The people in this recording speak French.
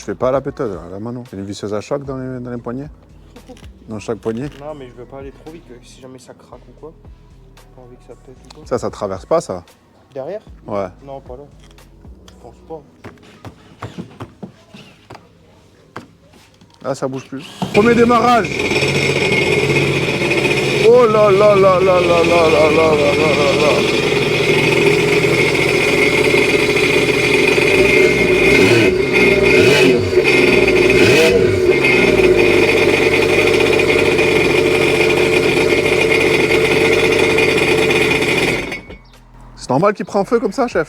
fais pas la pétode, là, la main non. C'est une visseuse à choc dans les poignets? Dans chaque poignet? Non, mais je veux pas aller trop vite, si jamais ça craque ou quoi. J'ai pas envie que ça pète ou quoi. Ça traverse pas, ça? Derrière? Ouais. Non, pas là. Je pense pas. Ah, ça bouge plus. Premier démarrage! Oh là là là là là là là là là là là là! C'est normal qu'il prend feu comme ça, chef?